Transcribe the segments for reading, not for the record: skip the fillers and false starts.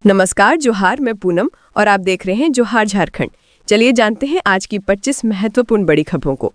नमस्कार, जोहार। मैं पूनम और आप देख रहे हैं जोहार झारखंड। चलिए जानते हैं आज की 25 महत्वपूर्ण बड़ी खबरों को।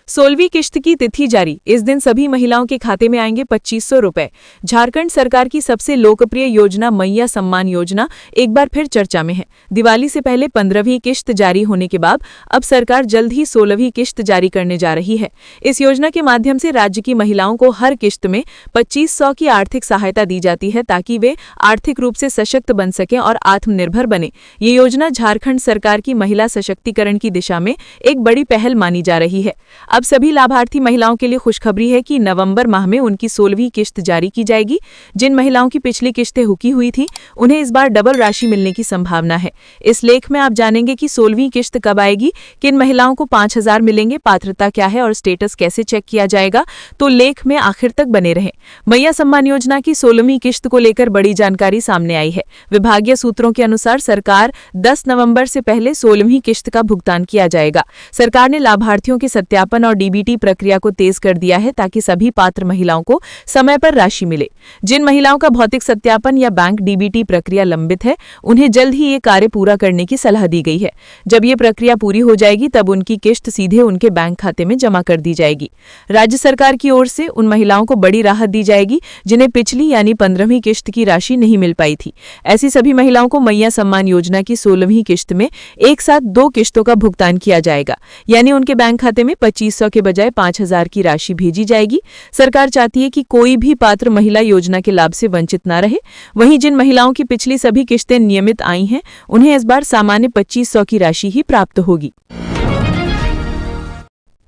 16वीं किश्त की तिथि जारी। इस दिन सभी महिलाओं के खाते में आएंगे 2500 रुपए। झारखंड सरकार की सबसे लोकप्रिय योजना मैया सम्मान योजना एक बार फिर चर्चा में है। दिवाली से पहले 15वीं किश्त जारी होने के बाद अब सरकार जल्द ही 16वीं किश्त जारी करने जा रही है। इस योजना के माध्यम से राज्य की महिलाओं को हर किश्त में 2500 की आर्थिक सहायता दी जाती है ताकि वे आर्थिक रूप से सशक्त बन सकें और आत्मनिर्भर बने। ये योजना झारखंड सरकार की महिला सशक्तिकरण की दिशा में एक बड़ी पहल मानी जा रही है। अब सभी लाभार्थी महिलाओं के लिए खुशखबरी है कि नवंबर माह में उनकी 16वीं किश्त जारी की जाएगी। जिन महिलाओं की पिछली किश्तें हुकी हुई थी उन्हें इस बार डबल राशि मिलने की संभावना है। इस लेख में आप जानेंगे कि 16वीं किश्त कब आएगी, किन महिलाओं को 5000 मिलेंगे, पात्रता क्या है और स्टेटस कैसे चेक किया जाएगा। तो लेख में आखिर तक बने रहें। मैया सम्मान योजना की 16वीं किश्त को लेकर बड़ी जानकारी सामने आई है। विभागीय सूत्रों के अनुसार सरकार 10 नवंबर से पहले 16वीं किश्त का भुगतान किया जाएगा। सरकार ने लाभार्थियों के सत्यापन और डीबीटी प्रक्रिया को तेज कर दिया है ताकि सभी पात्र महिलाओं को समय पर राशि मिले। जिन महिलाओं का भौतिक सत्यापन या बैंक डीबीटी प्रक्रिया लंबित है उन्हें जल्द ही ये कार्य पूरा करने की सलाह दी गई है। जब ये प्रक्रिया पूरी हो जाएगी तब उनकी किश्त सीधे उनके बैंक खाते में जमा कर दी जाएगी। राज्य सरकार की ओर से उन महिलाओं को बड़ी राहत दी जाएगी जिन्हें पिछली यानी 15वीं किश्त की राशि नहीं मिल पाई थी। ऐसी सभी महिलाओं को मैया सम्मान योजना की 16वीं किश्त में एक साथ 2 किश्तों का भुगतान किया जाएगा, यानी उनके बैंक खाते में 2500 के बजाय 5000 की राशि भेजी जाएगी। सरकार चाहती है कि कोई भी पात्र महिला योजना के लाभ से वंचित न रहे। वहीं जिन महिलाओं की पिछली सभी किश्तें नियमित आई हैं उन्हें इस बार सामान्य 2500 की राशि ही प्राप्त होगी।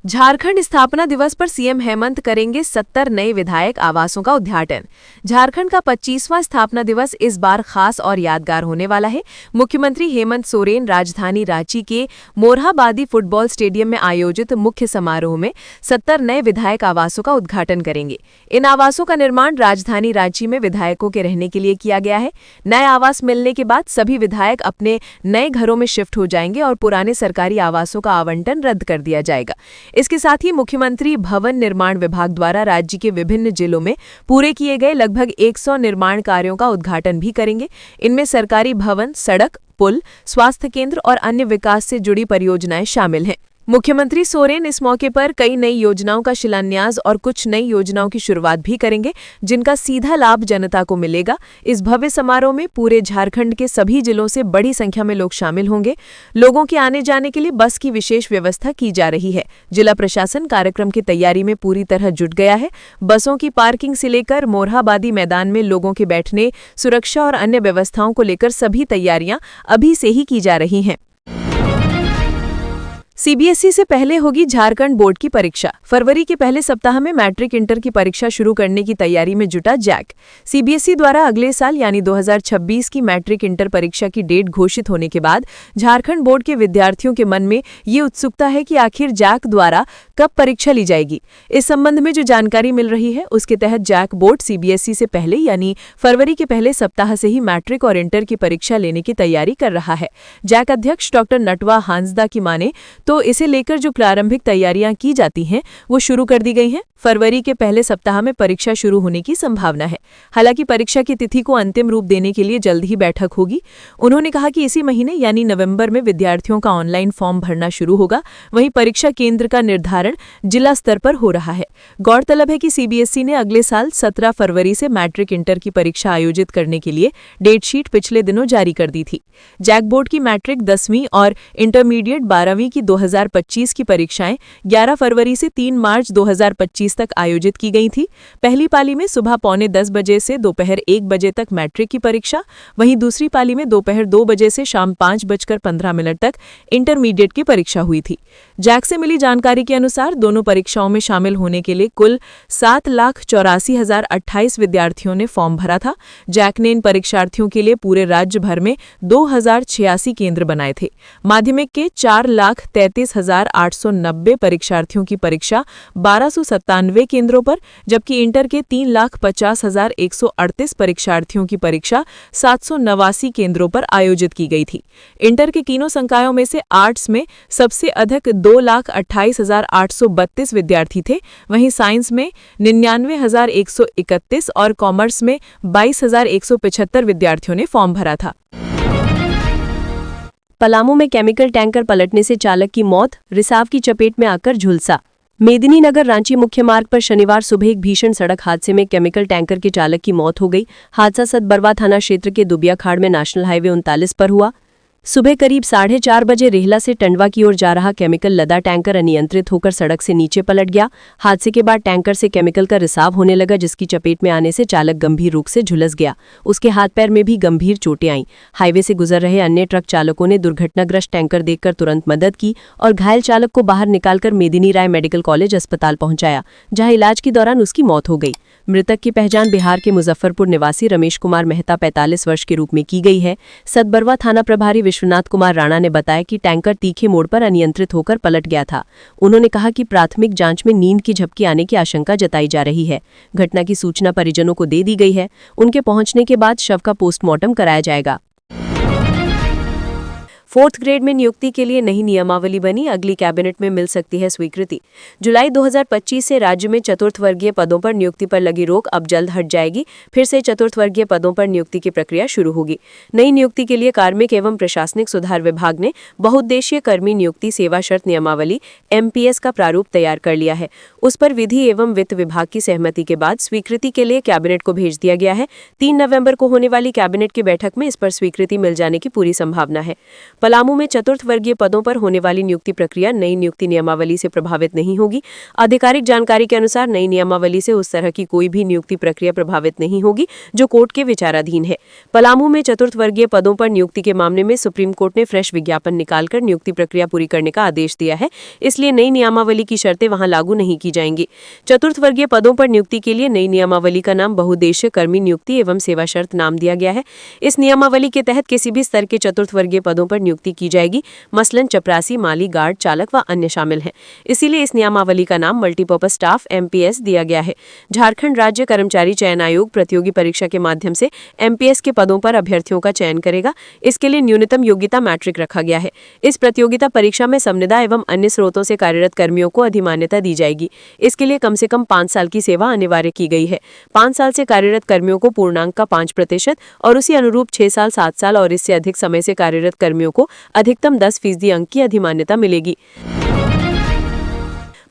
झारखंड स्थापना दिवस पर सीएम हेमंत करेंगे 70 नए विधायक आवासों का उद्घाटन। झारखंड का 25वां स्थापना दिवस इस बार खास और यादगार होने वाला है। मुख्यमंत्री हेमंत सोरेन राजधानी रांची के मोरहाबादी फुटबॉल स्टेडियम में आयोजित मुख्य समारोह में 70 नए विधायक आवासों का उद्घाटन करेंगे। इन आवासों का निर्माण राजधानी रांची में विधायकों के रहने के लिए किया गया है। नए आवास मिलने के बाद सभी विधायक अपने नए घरों में शिफ्ट हो जाएंगे और पुराने सरकारी आवासों का आवंटन रद्द कर दिया जाएगा। इसके साथ ही मुख्यमंत्री भवन निर्माण विभाग द्वारा राज्य के विभिन्न जिलों में पूरे किए गए लगभग 100 निर्माण कार्यों का उद्घाटन भी करेंगे। इनमें सरकारी भवन, सड़क, पुल, स्वास्थ्य केंद्र और अन्य विकास से जुड़ी परियोजनाएं शामिल हैं। मुख्यमंत्री सोरेन इस मौके पर कई नई योजनाओं का शिलान्यास और कुछ नई योजनाओं की शुरुआत भी करेंगे जिनका सीधा लाभ जनता को मिलेगा। इस भव्य समारोह में पूरे झारखंड के सभी जिलों से बड़ी संख्या में लोग शामिल होंगे। लोगों के आने जाने के लिए बस की विशेष व्यवस्था की जा रही है। जिला प्रशासन कार्यक्रम की तैयारी में पूरी तरह जुट गया है। बसों की पार्किंग से लेकर मोरहाबादी मैदान में लोगों के बैठने, सुरक्षा और अन्य व्यवस्थाओं को लेकर सभी तैयारियां अभी से ही की जा रही हैं। सीबीएसई से पहले होगी झारखंड बोर्ड की परीक्षा। फरवरी के पहले सप्ताह में मैट्रिक इंटर की परीक्षा शुरू करने की तैयारी में जुटा जैक। सीबीएसई द्वारा अगले साल यानी 2026 की मैट्रिक इंटर परीक्षा की डेट घोषित होने के बाद झारखंड बोर्ड के विद्यार्थियों के मन में ये उत्सुकता है कि आखिर जैक द्वारा कब परीक्षा ली जाएगी। इस संबंध में जो जानकारी मिल रही है उसके तहत जैक बोर्ड सीबीएसई से पहले यानी फरवरी के पहले सप्ताह से ही मैट्रिक और इंटर की परीक्षा लेने की तैयारी कर रहा है। जैक अध्यक्ष डॉक्टर नटवा हांसदा की माने तो इसे लेकर जो प्रारंभिक तैयारियां की जाती हैं वो शुरू कर दी गई हैं। फरवरी के पहले सप्ताह में परीक्षा शुरू होने की संभावना है। हालांकि परीक्षा की तिथि को अंतिम रूप देने के लिए जल्द ही बैठक होगी। उन्होंने कहा कि इसी महीने यानी नवंबर में विद्यार्थियों का ऑनलाइन फॉर्म भरना शुरू होगा। वहीं परीक्षा केंद्र का निर्धारण जिला स्तर पर हो रहा है। गौरतलब है कि सीबीएसई ने अगले साल 17 फरवरी से मैट्रिक इंटर की परीक्षा आयोजित करने के लिए डेटशीट पिछले दिनों जारी कर दी थी। जैक बोर्ड की मैट्रिक 10वीं और इंटरमीडिएट 12वीं की 2025 की परीक्षाएं 11 फरवरी से 3 मार्च 2025 तक आयोजित की गई थी। पहली पाली में सुबह 9:45 बजे से दोपहर 1 बजे तक मैट्रिक की परीक्षा, वहीं दूसरी पाली में दोपहर 2 बजे से शाम 5:15 तक इंटरमीडिएट की परीक्षा हुई थी। जैक से मिली जानकारी के अनुसार दोनों परीक्षाओं में शामिल होने के लिए कुल 7,84,028 विद्यार्थियों ने फॉर्म भरा था। जैक ने इन परीक्षार्थियों के लिए पूरे राज्य भर में 2,086 केंद्र बनाए थे। माध्यमिक के 4,43,000 1,33,890 परीक्षार्थियों की परीक्षा 1,297 केंद्रों पर, जबकि इंटर के 3,50,138 परीक्षार्थियों की परीक्षा 789 केंद्रों पर आयोजित की गई थी। इंटर के तीनों संकायों में से आर्ट्स में सबसे अधिक 2,28,832 विद्यार्थी थे, वहीं साइंस में 99,131 और कॉमर्स में 22,175 विद्यार्थियों ने फॉर्म भरा था। पलामू में केमिकल टैंकर पलटने से चालक की मौत, रिसाव की चपेट में आकर झुलसा। मेदिनीनगर रांची मुख्य मार्ग पर शनिवार सुबह एक भीषण सड़क हादसे में केमिकल टैंकर के चालक की मौत हो गई। हादसा सतबरवा थाना क्षेत्र के दुबिया खाड़ में नेशनल हाईवे 39 पर हुआ। सुबह करीब 4:30 बजे रेहला से टंडवा की ओर जा रहा केमिकल लदा टैंकर अनियंत्रित होकर सड़क से नीचे पलट गया। हादसे के बाद टैंकर से केमिकल का रिसाव होने लगा, जिसकी चपेट में आने से चालक गंभीर रूप से झुलस गया। उसके हाथ पैर में भी गंभीर चोटें आईं। हाईवे से गुजर रहे अन्य ट्रक चालकों ने दुर्घटनाग्रस्त टैंकर देखकर तुरंत मदद की और घायल चालक को बाहर निकालकर मेदिनी राय मेडिकल कॉलेज अस्पताल पहुंचाया, जहां इलाज के दौरान उसकी मौत हो गई। मृतक की पहचान बिहार के मुजफ्फरपुर निवासी रमेश कुमार मेहता 45 वर्ष के रूप में की गई है। सतबरवा थाना प्रभारी विश्वनाथ कुमार राणा ने बताया कि टैंकर तीखे मोड़ पर अनियंत्रित होकर पलट गया था। उन्होंने कहा कि प्राथमिक जांच में नींद की झपकी आने की आशंका जताई जा रही है। घटना की सूचना परिजनों को दे दी गई है। उनके पहुंचने के बाद शव का पोस्टमार्टम कराया जाएगा। 4th ग्रेड में नियुक्ति के लिए नई नियमावली बनी, अगली कैबिनेट में मिल सकती है स्वीकृति। जुलाई 2025 से राज्य में चतुर्थ वर्गीय पदों पर नियुक्ति पर लगी रोक अब जल्द हट जाएगी। फिर से चतुर्थ वर्गीय पदों पर नियुक्ति की प्रक्रिया शुरू होगी। नई नियुक्ति के लिए कार्मिक एवं प्रशासनिक सुधार विभाग ने बहुउद्देशीय कर्मी नियुक्ति सेवा शर्त नियमावली MPS का प्रारूप तैयार कर लिया है। उस पर विधि एवं वित्त विभाग की सहमति के बाद स्वीकृति के लिए कैबिनेट को भेज दिया गया है। 3 नवंबर को होने वाली कैबिनेट की बैठक में इस पर स्वीकृति मिल जाने की पूरी संभावना है। पलामू में चतुर्थ वर्गीय पदों पर होने वाली नियुक्ति प्रक्रिया नई नियुक्ति नियमावली से प्रभावित नहीं होगी। आधिकारिक जानकारी के अनुसार नई नियमावली से उस तरह की कोई भी नियुक्ति प्रक्रिया प्रभावित नहीं होगी जो कोर्ट के विचाराधीन है। पलामू में चतुर्थ वर्गीय पदों पर नियुक्ति के मामले में सुप्रीम कोर्ट ने फ्रेश विज्ञापन निकालकर नियुक्ति प्रक्रिया पूरी करने का आदेश दिया है, इसलिए नई नियमावली की शर्तें वहां लागू नहीं की जाएंगी। चतुर्थ वर्गीय पदों पर नियुक्ति के लिए नई नियमावली का नाम बहुउद्देशीय कर्मी नियुक्ति एवं सेवा शर्त नाम दिया गया है। इस नियमावली के तहत किसी भी स्तर के चतुर्थ वर्गीय पदों पर नियुक्ति की जाएगी, मसलन चपरासी, माली, गार्ड, चालक व अन्य शामिल हैं। इसीलिए इस नियमावली का नाम मल्टीपर्पज स्टाफ MPS दिया गया है। झारखंड राज्य कर्मचारी चयन आयोग प्रतियोगी परीक्षा के माध्यम से MPS के पदों पर अभ्यर्थियों का चयन करेगा। इसके लिए न्यूनतम योग्यता मैट्रिक रखा गया है। इस प्रतियोगिता परीक्षा में संविदा एवं अन्य स्रोतों से कार्यरत कर्मियों को अधिमान्यता दी जाएगी। इसके लिए कम से कम 5 साल की सेवा अनिवार्य की गई है। 5 साल से कार्यरत कर्मियों को पूर्णांक का 5% और उसी अनुरूप 6 साल, 7 साल और इससे अधिक समय से कार्यरत कर्मियों को अधिकतम 10% अंक की अधिमान्यता मिलेगी।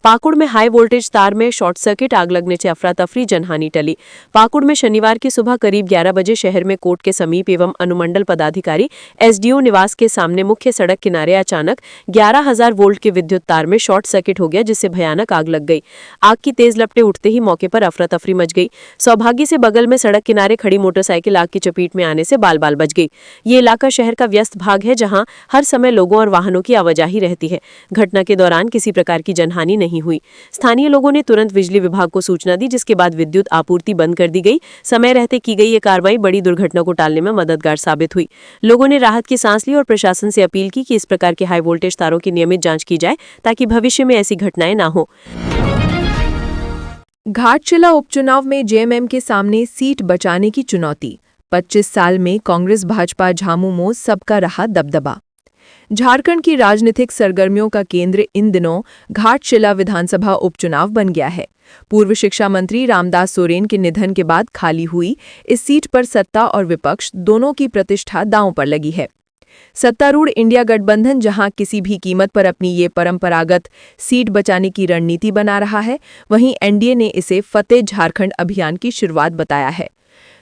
पाकुड़ में हाई वोल्टेज तार में शॉर्ट सर्किट, आग लगने से अफरा तफरी, जनहानि टली। पाकुड़ में शनिवार की सुबह करीब 11 बजे शहर में कोर्ट के समीप एवं अनुमंडल पदाधिकारी SDO निवास के सामने मुख्य सड़क किनारे अचानक 11,000 वोल्ट के विद्युत तार में शॉर्ट सर्किट हो गया, जिससे भयानक आग लग गई। आग की तेज लपटें उठते ही मौके पर अफरा तफरी मच गई। सौभाग्य से बगल में सड़क किनारे खड़ी मोटरसाइकिल आग की चपेट में आने से बाल बाल बच गई। ये इलाका शहर का व्यस्त भाग है, जहाँ हर समय लोगों और वाहनों की आवाजाही रहती है। घटना के दौरान किसी प्रकार की जनहानि नहीं हुई। स्थानीय लोगों ने तुरंत बिजली विभाग को सूचना दी, जिसके बाद विद्युत आपूर्ति बंद कर दी गई। समय रहते की गई ये कार्रवाई बड़ी दुर्घटना को टालने में मददगार साबित हुई। लोगों ने राहत की सांस ली और प्रशासन से अपील की कि इस प्रकार के हाई वोल्टेज तारों की नियमित जांच की जाए, ताकि भविष्य में ऐसी घटनाएं ना हो। घाटशिला उपचुनाव में JMM के सामने सीट बचाने की चुनौती। 25 साल में कांग्रेस भाजपा झामुमो सबका रहा दबदबा। झारखंड की राजनीतिक सरगर्मियों का केंद्र इन दिनों घाटशिला विधानसभा उपचुनाव बन गया है। पूर्व शिक्षा मंत्री रामदास सोरेन के निधन के बाद खाली हुई इस सीट पर सत्ता और विपक्ष दोनों की प्रतिष्ठा दांव पर लगी है। सत्तारूढ़ इंडिया गठबंधन जहां किसी भी कीमत पर अपनी ये परंपरागत सीट बचाने की रणनीति बना रहा है, वहीं NDA ने इसे फतेह झारखंड अभियान की शुरुआत बताया है।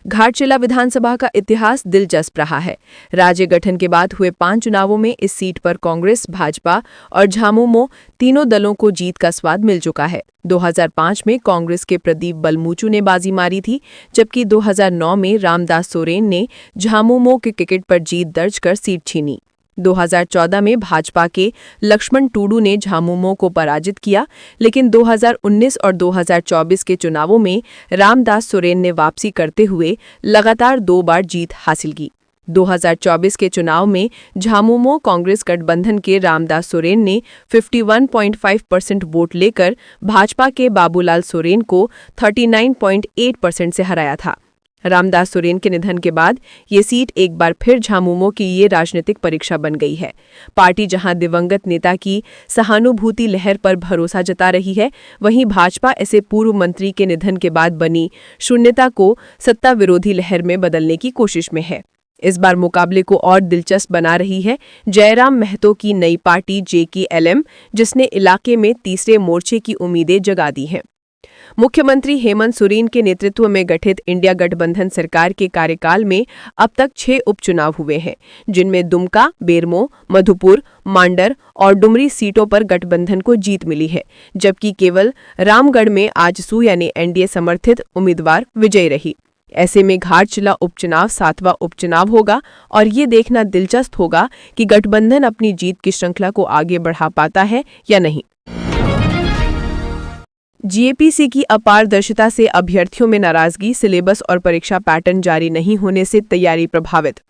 घाटशिला विधानसभा का इतिहास दिलचस्प रहा है। राज्य गठन के बाद हुए 5 चुनावों में इस सीट पर कांग्रेस, भाजपा और झामुमो तीनों दलों को जीत का स्वाद मिल चुका है। 2005 में कांग्रेस के प्रदीप बलमूचू ने बाजी मारी थी, जबकि 2009 में रामदास सोरेन ने झामुमो के टिकट पर जीत दर्ज कर सीट छीनी। 2014 में भाजपा के लक्ष्मण टूडू ने झामुमो को पराजित किया, लेकिन 2019 और 2024 के चुनावों में रामदास सोरेन ने वापसी करते हुए लगातार 2 बार जीत हासिल की। 2024 के चुनाव में झामुमो कांग्रेस गठबंधन के रामदास सोरेन ने 51.5% वोट लेकर भाजपा के बाबूलाल सोरेन को 39.8% से हराया था। रामदास सोरेन के निधन के बाद ये सीट एक बार फिर झामुमो की ये राजनीतिक परीक्षा बन गई है। पार्टी जहां दिवंगत नेता की सहानुभूति लहर पर भरोसा जता रही है, वहीं भाजपा ऐसे पूर्व मंत्री के निधन के बाद बनी शून्यता को सत्ता विरोधी लहर में बदलने की कोशिश में है। इस बार मुकाबले को और दिलचस्प बना रही है जयराम महतो की नई पार्टी JKLM, जिसने इलाके में तीसरे मोर्चे की उम्मीदें जगा दी हैं। मुख्यमंत्री हेमंत सोरेन के नेतृत्व में गठित इंडिया गठबंधन सरकार के कार्यकाल में अब तक 6 उपचुनाव हुए हैं, जिनमें दुमका, बेरमो, मधुपुर, मांडर और डुमरी सीटों पर गठबंधन को जीत मिली है, जबकि केवल रामगढ़ में आजसू यानी NDA समर्थित उम्मीदवार विजयी रही। ऐसे में घाटशिला उपचुनाव 7वां उपचुनाव होगा और ये देखना दिलचस्प होगा कि गठबंधन अपनी जीत की श्रृंखला को आगे बढ़ा पाता है या नहीं। GAPC की अपारदर्शिता से अभ्यर्थियों में नाराजगी, सिलेबस और परीक्षा पैटर्न जारी नहीं होने से तैयारी प्रभावित।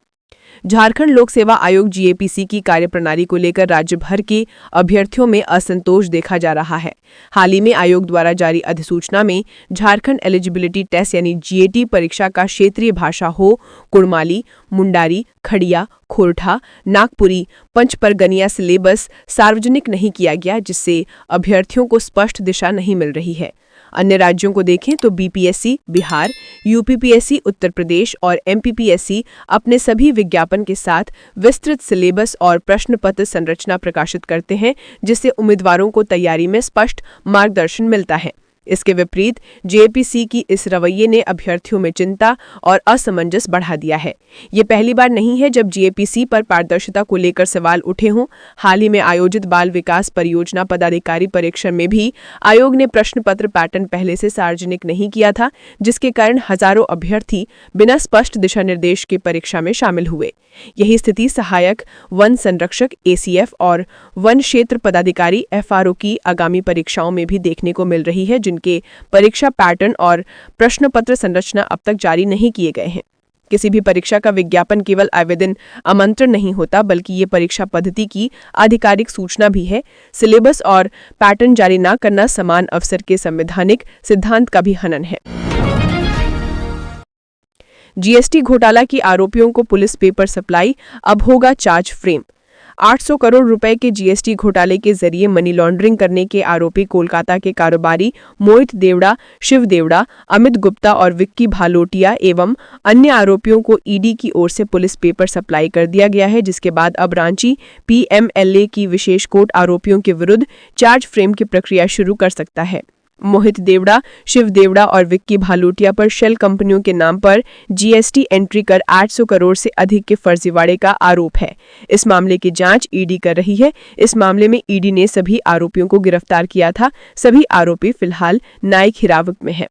झारखंड लोक सेवा आयोग GAPC की कार्यप्रणाली को लेकर राज्य भर के अभ्यर्थियों में असंतोष देखा जा रहा है। हाल ही में आयोग द्वारा जारी अधिसूचना में झारखंड एलिजिबिलिटी टेस्ट यानी GAT परीक्षा का क्षेत्रीय भाषा हो कुड़माली, मुंडारी, खड़िया, खोरठा, नागपुरी, पंचपरगनिया सिलेबस सार्वजनिक नहीं किया गया, जिससे अभ्यर्थियों को स्पष्ट दिशा नहीं मिल रही है। अन्य राज्यों को देखें तो BPSC बिहार, UPPSC उत्तर प्रदेश और MPPSC अपने सभी विज्ञापन के साथ विस्तृत सिलेबस और प्रश्न पत्र संरचना प्रकाशित करते हैं, जिससे उम्मीदवारों को तैयारी में स्पष्ट मार्गदर्शन मिलता है। इसके विपरीत JAPC की इस रवैये ने अभ्यर्थियों में चिंता और असमंजस बढ़ा दिया है। ये पहली बार नहीं है जब JAPC पर पारदर्शिता को लेकर सवाल उठे हों। हाल ही में आयोजित बाल विकास परियोजना पदाधिकारी परीक्षण में भी आयोग ने प्रश्न पत्र पैटर्न पहले से सार्वजनिक नहीं किया था, जिसके कारण हजारों अभ्यर्थी बिना स्पष्ट दिशा निर्देश के परीक्षा में शामिल हुए। यही स्थिति सहायक वन संरक्षक ACF और वन क्षेत्र पदाधिकारी FRO की आगामी परीक्षाओं में भी देखने को मिल रही है, जिनके परीक्षा पैटर्न और प्रश्न पत्र संरचना अब तक जारी नहीं किए गए हैं। किसी भी परीक्षा का विज्ञापन केवल आवेदन आमंत्रण नहीं होता, बल्कि ये परीक्षा पद्धति की आधिकारिक सूचना भी है। सिलेबस और पैटर्न जारी न करना समान अवसर के संवैधानिक सिद्धांत का भी हनन है। GST घोटाला की आरोपियों को पुलिस पेपर सप्लाई, अब होगा चार्ज फ्रेम। 800 करोड़ रुपए के GST घोटाले के जरिए मनी लॉन्ड्रिंग करने के आरोपी कोलकाता के कारोबारी मोहित देवड़ा, शिव देवड़ा, अमित गुप्ता और विक्की भालोटिया एवं अन्य आरोपियों को ED की ओर से पुलिस पेपर सप्लाई कर दिया गया है, जिसके बाद अब रांची PMLA की विशेष कोर्ट आरोपियों के विरुद्ध चार्ज फ्रेम की प्रक्रिया शुरू कर सकता है। मोहित देवड़ा, शिव देवड़ा और विक्की भालोटिया पर शेल कंपनियों के नाम पर GST एंट्री कर 800 करोड़ से अधिक के फर्जीवाड़े का आरोप है। इस मामले की जांच ED कर रही है। इस मामले में ED ने सभी आरोपियों को गिरफ्तार किया था। सभी आरोपी फिलहाल न्यायिक हिरासत में हैं।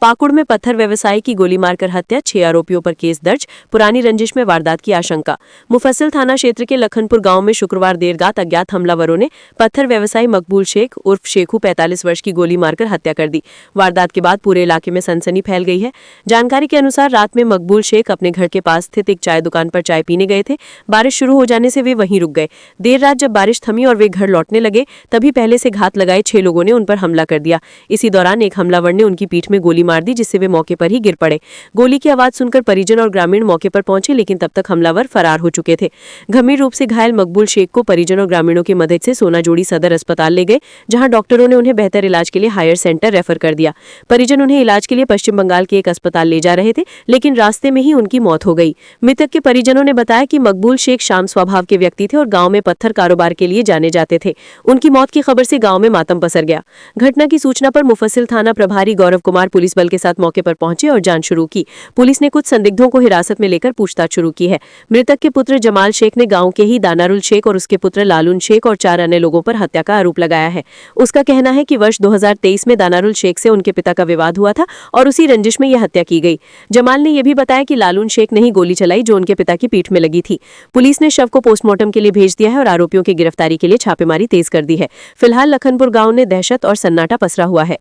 पाकुड़ में पत्थर व्यवसायी की गोली मारकर हत्या, 6 आरोपियों पर केस दर्ज, पुरानी रंजिश में वारदात की आशंका। मुफस्सिल थाना क्षेत्र के लखनपुर गांव में शुक्रवार देर रात अज्ञात हमलावरों ने पत्थर व्यवसायी मकबूल शेख उर्फ शेखू 45 वर्ष की गोली मारकर हत्या कर दी। वारदात के बाद पूरे इलाके में सनसनी फैल गई है। जानकारी के अनुसार रात में मकबूल शेख अपने घर के पास स्थित एक चाय दुकान पर चाय पीने गए थे। बारिश शुरू हो जाने से वे वहीं रुक गए। देर रात जब बारिश थमी और वे घर लौटने लगे, तभी पहले से घात लगाए 6 लोगों ने उन पर हमला कर दिया। इसी दौरान एक हमलावर ने उनकी पीठ में गोली मार दी, जिससे वे मौके पर ही गिर पड़े। गोली की आवाज सुनकर परिजन और ग्रामीण मौके पर पहुंचे, लेकिन तब तक हमलावर फरार हो चुके थे। गंभीर रूप से घायल मकबूल शेख को परिजन और ग्रामीणों की मदद से सोनाजोड़ी सदर अस्पताल ले गए, जहां डॉक्टरों ने उन्हें बेहतर इलाज के लिए हायर सेंटर रेफर कर दिया। परिजन उन्हें इलाज के लिए पश्चिम बंगाल के एक अस्पताल ले जा रहे थे, लेकिन रास्ते में ही उनकी मौत हो गई। मृतक के परिजनों ने बताया कि मकबूल शेख शांत स्वभाव के व्यक्ति थे और गांव में पत्थर कारोबार के लिए जाने जाते थे। उनकी मौत की खबर से गांव में मातम पसर गया। घटना की सूचना पर मुफस्सिल थाना प्रभारी गौरव कुमार पुलिस बल के साथ मौके पर पहुंचे और जांच शुरू की। पुलिस ने कुछ संदिग्धों को हिरासत में लेकर पूछताछ शुरू की है। मृतक के पुत्र जमाल शेख ने गांव के ही दानारुल शेख और उसके पुत्र लालून शेख और 4 अन्य लोगों पर हत्या का आरोप लगाया है। उसका कहना है कि वर्ष 2023 में दानारुल शेख से उनके पिता का विवाद हुआ था और उसी रंजिश में यह हत्या की गई। जमाल ने यह भी बताया कि लालून शेख ने ही गोली चलाई जो उनके पिता की पीठ में लगी थी। पुलिस ने शव को पोस्टमार्टम के लिए भेज दिया है और आरोपियों की गिरफ्तारी के लिए छापेमारी तेज कर दी है। फिलहाल लखनपुर गांव में दहशत और सन्नाटा पसरा हुआ है।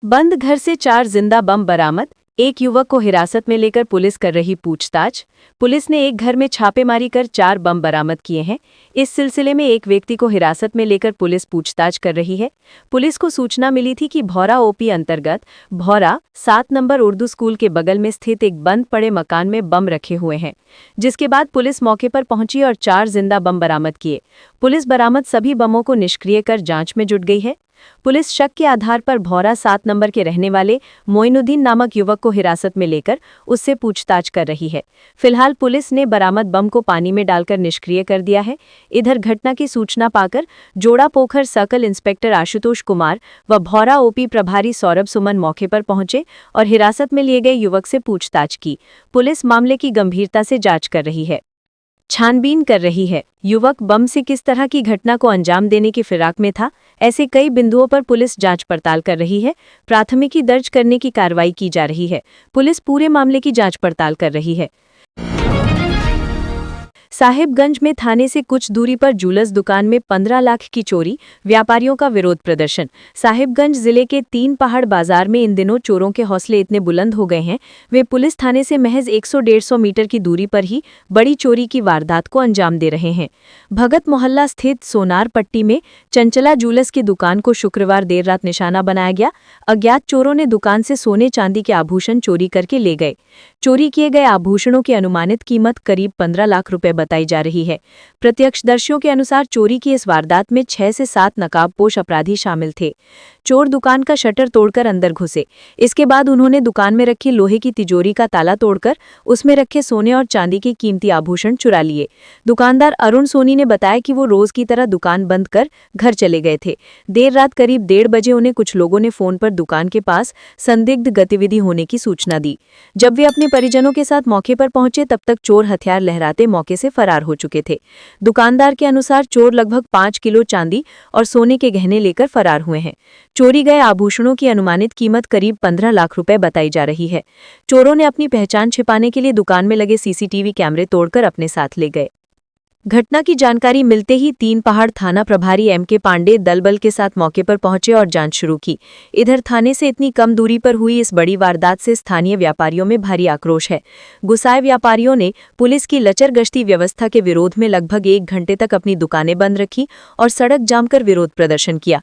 बंद घर से 4 जिंदा बम बरामद, एक युवक को हिरासत में लेकर पुलिस कर रही पूछताछ। पुलिस ने एक घर में छापेमारी कर 4 बम बरामद किए हैं। इस सिलसिले में एक व्यक्ति को हिरासत में लेकर पुलिस पूछताछ कर रही है। पुलिस को सूचना मिली थी कि भौरा ओपी अंतर्गत भौरा 7 नंबर उर्दू स्कूल के बगल में स्थित एक बंद पड़े मकान में बम रखे हुए हैं, जिसके बाद पुलिस मौके पर पहुंची और 4 जिंदा बम बरामद किए। पुलिस बरामद सभी बमों को निष्क्रिय कर जांच में जुट गई है। पुलिस शक के आधार पर भौरा 7 नंबर के रहने वाले मोइनुद्दीन नामक युवक को हिरासत में लेकर उससे पूछताछ कर रही है। फिलहाल पुलिस ने बरामद बम को पानी में डालकर निष्क्रिय कर दिया है। इधर घटना की सूचना पाकर जोड़ा पोखर सर्कल इंस्पेक्टर आशुतोष कुमार व भौरा ओपी प्रभारी सौरभ सुमन मौके पर पहुंचे और हिरासत में लिए गए युवक से पूछताछ की। पुलिस मामले की गंभीरता से जांच कर रही है, छानबीन कर रही है। युवक बम से किस तरह की घटना को अंजाम देने की फिराक में था, ऐसे कई बिंदुओं पर पुलिस जांच पड़ताल कर रही है। प्राथमिकी दर्ज करने की कार्रवाई की जा रही है। पुलिस पूरे मामले की जांच पड़ताल कर रही है। साहिबगंज में थाने से कुछ दूरी पर जूलस दुकान में 15 लाख की चोरी, व्यापारियों का विरोध प्रदर्शन। साहिबगंज जिले के 3 पहाड़ बाजार में इन दिनों चोरों के हौसले इतने बुलंद हो गए हैं, वे पुलिस थाने से महज 100-150 मीटर की दूरी पर ही बड़ी चोरी की वारदात को अंजाम दे रहे हैं। भगत मोहल्ला स्थित सोनार पट्टी में चंचला जूलस की दुकान को शुक्रवार देर रात निशाना बनाया गया। अज्ञात चोरों ने दुकान से सोने चांदी के आभूषण चोरी करके ले गए। चोरी किए गए आभूषणों की अनुमानित कीमत करीब 15 लाख रुपए बताई जा रही है। प्रत्यक्षदर्शियों के अनुसार चोरी की इस वारदात में 6 से 7 नकाबपोश अपराधी शामिल थे। चोर दुकान का शटर तोड़कर अंदर घुसे। इसके बाद उन्होंने दुकान में रखी लोहे की तिजोरी का ताला तोड़कर उसमें रखे सोने और चांदी के कीमती आभूषण चुरा लिए। दुकानदार अरुण सोनी ने बताया कि वो रोज की तरह दुकान बंद कर घर चले गए थे। देर रात करीब 1:30 बजे उन्हें कुछ लोगों ने फोन पर दुकान के पास संदिग्ध गतिविधि होने की सूचना दी। जब वे अपने परिजनों के साथ मौके पर पहुंचे तब तक चोर हथियार लहराते मौके से फरार हो चुके थे। दुकानदार के अनुसार चोर लगभग 5 किलो चांदी और सोने के गहने लेकर फरार हुए हैं। चोरी गए आभूषणों की अनुमानित कीमत करीब 15 लाख रुपए बताई जा रही है। चोरों ने अपनी पहचान छिपाने के लिए दुकान में लगे सीसीटीवी कैमरे तोड़कर अपने साथ ले गए। घटना की जानकारी मिलते ही 3 पहाड़ थाना प्रभारी MK पांडे दलबल के साथ मौके पर पहुंचे और जांच शुरू की। इधर थाने से इतनी कम दूरी पर हुई इस बड़ी वारदात से स्थानीय व्यापारियों में भारी आक्रोश है। गुस्साए व्यापारियों ने पुलिस की लचर गश्ती व्यवस्था के विरोध में लगभग 1 घंटे तक अपनी दुकानें बंद रखी और सड़क जाम कर विरोध प्रदर्शन किया।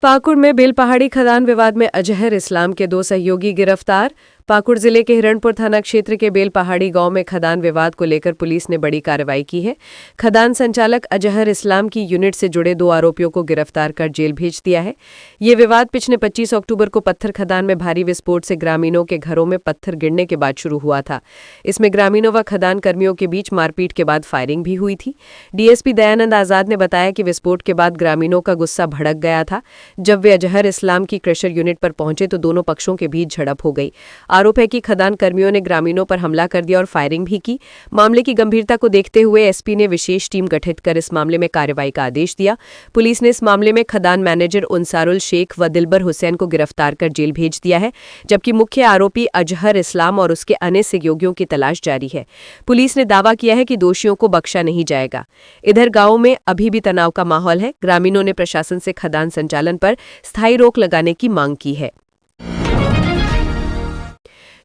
पाकुड़ में बेलपहाड़ी खदान विवाद में अजहर इस्लाम के 2 सहयोगी गिरफ्तार। पाकुड़ जिले के हिरणपुर थाना क्षेत्र के बेलपहाड़ी गांव में खदान विवाद को लेकर पुलिस ने बड़ी कार्रवाई की है। खदान संचालक अजहर इस्लाम की यूनिट से जुड़े 2 आरोपियों को गिरफ्तार कर जेल भेज दिया है। ये विवाद पिछले 25 अक्टूबर को पत्थर खदान में भारी विस्फोट से ग्रामीणों के घरों में पत्थर गिरने के बाद शुरू हुआ था। इसमें ग्रामीणों व खदान कर्मियों के बीच मारपीट के बाद फायरिंग भी हुई थी। डीएसपी दयानंद आजाद ने बताया कि विस्फोट के बाद ग्रामीणों का गुस्सा भड़क गया था। जब वे अजहर इस्लाम की क्रशर यूनिट पर पहुंचे तो दोनों पक्षों के बीच झड़प हो गई। आरोप है कि खदान कर्मियों ने ग्रामीणों पर हमला कर दिया और फायरिंग भी की। मामले की गंभीरता को देखते हुए एसपी ने विशेष टीम गठित कर इस मामले में कार्रवाई का आदेश दिया। पुलिस ने इस मामले में खदान मैनेजर उनसारुल शेख व दिलबर हुसैन को गिरफ्तार कर जेल भेज दिया है, जबकि मुख्य आरोपी अजहर इस्लाम और उसके अन्य सहयोगियों की तलाश जारी है। पुलिस ने दावा किया है कि दोषियों को बख्शा नहीं जाएगा। इधर गांव में अभी भी तनाव का माहौल है। ग्रामीणों ने प्रशासन से खदान संचालन पर स्थायी रोक लगाने की मांग की है।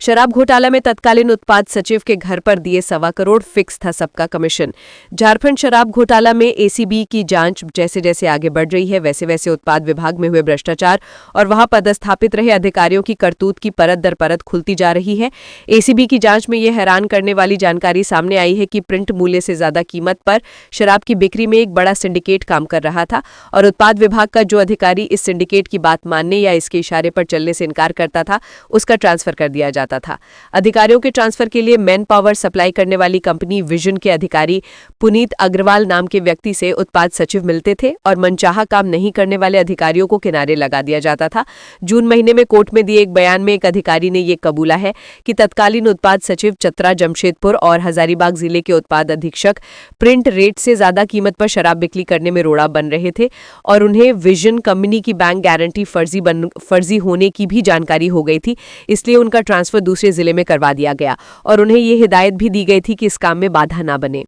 शराब घोटाला में तत्कालीन उत्पाद सचिव के घर पर दिए 1.25 करोड़, फिक्स था सबका कमीशन। झारखंड शराब घोटाला में एसीबी की जांच जैसे जैसे आगे बढ़ रही है, वैसे वैसे उत्पाद विभाग में हुए भ्रष्टाचार और वहां पदस्थापित रहे अधिकारियों की करतूत की परत दर परत खुलती जा रही है। एसीबी की जांच में यह हैरान करने वाली जानकारी सामने आई है कि प्रिंट मूल्य से ज्यादा कीमत पर शराब की बिक्री में एक बड़ा सिंडिकेट काम कर रहा था और उत्पाद विभाग का जो अधिकारी इस सिंडिकेट की बात मानने या इसके इशारे पर चलने से इनकार करता था, उसका ट्रांसफर कर दिया जाता था। अधिकारियों के ट्रांसफर के लिए मैन पावर सप्लाई करने वाली कंपनी विजन के अधिकारी पुनीत अग्रवाल नाम के व्यक्ति से उत्पाद सचिव मिलते थे और मनचाहा काम नहीं करने वाले अधिकारियों को किनारे लगा दिया जाता था। जून महीने में कोर्ट में दिए एक बयान में एक अधिकारी ने यह कबूला है कि तत्कालीन उत्पाद सचिव चतरा, जमशेदपुर और हजारीबाग जिले के उत्पाद अधीक्षक प्रिंट रेट से ज्यादा कीमत पर शराब बिक्री करने में रोड़ा बन रहे थे और उन्हें विजन कंपनी की बैंक गारंटी फर्जी होने की भी जानकारी हो गई थी। इसलिए उनका ट्रांसफर दूसरे जिले में करवा दिया गया और उन्हें यह हिदायत भी दी गई थी कि इस काम में बाधा ना बने।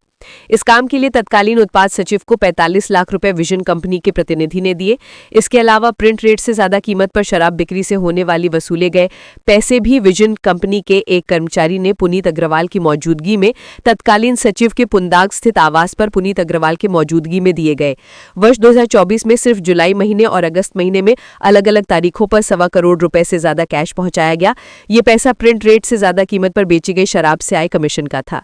इस काम के लिए तत्कालीन उत्पाद सचिव को 45 लाख रुपए विजन कंपनी के प्रतिनिधि ने दिए। इसके अलावा प्रिंट रेट से ज्यादा कीमत पर शराब बिक्री से होने वाली वसूले गए पैसे भी विजन कंपनी के एक कर्मचारी ने पुनीत अग्रवाल की मौजूदगी में तत्कालीन सचिव के पुंदाग स्थित आवास पर पुनीत अग्रवाल के मौजूदगी में दिए गए। वर्ष 2024 में सिर्फ जुलाई महीने और अगस्त महीने में अलग अलग तारीखों पर 1.25 करोड़ रुपए से ज्यादा कैश पहुंचाया गया। ये पैसा प्रिंट रेट से ज्यादा कीमत पर बेची गई शराब से आए कमीशन का था।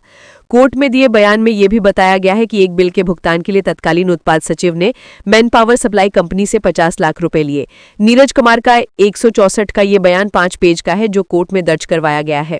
कोर्ट में दिए बयान में यह भी बताया गया है कि एक बिल के भुगतान के लिए तत्कालीन उत्पाद सचिव ने मैन पावर सप्लाई कंपनी से 50 लाख रुपए लिए। नीरज कुमार का 164 का ये बयान 5 पेज का है जो कोर्ट में दर्ज करवाया गया है।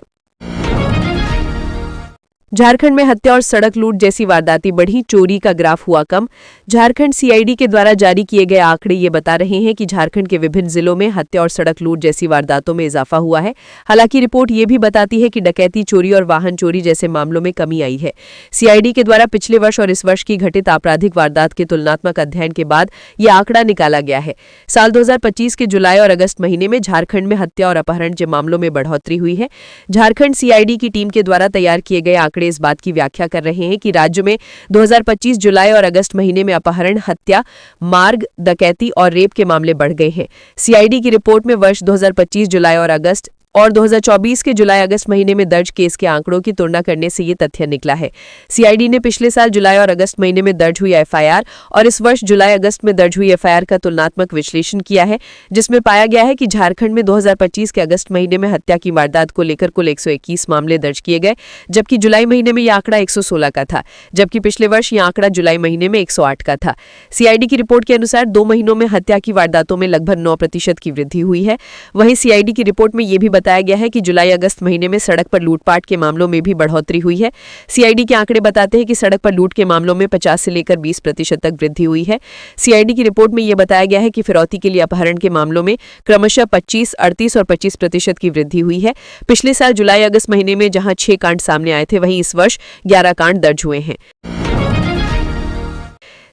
झारखंड में हत्या और सड़क लूट जैसी वारदातें बढ़ी, चोरी का ग्राफ हुआ कम। झारखंड सीआईडी के द्वारा जारी किए गए आंकड़े ये बता रहे हैं कि झारखंड के विभिन्न जिलों में हत्या और सड़क लूट जैसी वारदातों में इजाफा हुआ है। हालांकि रिपोर्ट ये भी बताती है कि डकैती, चोरी और वाहन चोरी जैसे मामलों में कमी आई है। सीआईडी के द्वारा पिछले वर्ष और इस वर्ष की घटित आपराधिक वारदात के तुलनात्मक अध्ययन के बाद ये आंकड़ा निकाला गया है। साल 2025 के जुलाई और अगस्त महीने में झारखंड में हत्या और अपहरण के मामलों में बढ़ोतरी हुई है। झारखंड सीआईडी की टीम के द्वारा तैयार किए गए आंकड़े इस बात की व्याख्या कर रहे हैं कि राज्य में 2025 जुलाई और अगस्त महीने में अपहरण, हत्या, मार्ग, डकैती और रेप के मामले बढ़ गए हैं। सीआईडी की रिपोर्ट में वर्ष 2025 जुलाई और अगस्त और 2024 के जुलाई अगस्त महीने में दर्ज केस के आंकड़ों की तुलना करने से ये तथ्य निकला है। सीआईडी ने पिछले साल जुलाई और अगस्त महीने में दर्ज हुई एफआईआर और इस वर्ष जुलाई अगस्त में दर्ज हुई एफआईआर का तुलनात्मक विश्लेषण किया है, जिसमें पाया गया है कि झारखंड में 2025 के अगस्त महीने में हत्या की वारदात को लेकर कुल 121 मामले दर्ज किए गए, जबकि जुलाई महीने में यह आंकड़ा 116 का था, जबकि पिछले वर्ष यह आंकड़ा जुलाई महीने में 108 का था। सीआईडी की रिपोर्ट के अनुसार 2 महीनों में हत्या की वारदातों में लगभग 9% की वृद्धि हुई है। वहीं सीआईडी की रिपोर्ट में यह भी बताया गया है कि जुलाई अगस्त महीने में सड़क पर लूटपाट के मामलों में भी बढ़ोतरी हुई है। सीआईडी के आंकड़े बताते हैं कि सड़क पर लूट के मामलों में 50 से लेकर 20% तक वृद्धि हुई है। सीआईडी की रिपोर्ट में यह बताया गया है कि फिरौती के लिए अपहरण के मामलों में क्रमशः 25, 38 और 25% की वृद्धि हुई है। पिछले साल जुलाई अगस्त महीने में जहां 6 कांड सामने आए थे, वहीं इस वर्ष 11 कांड दर्ज हुए हैं।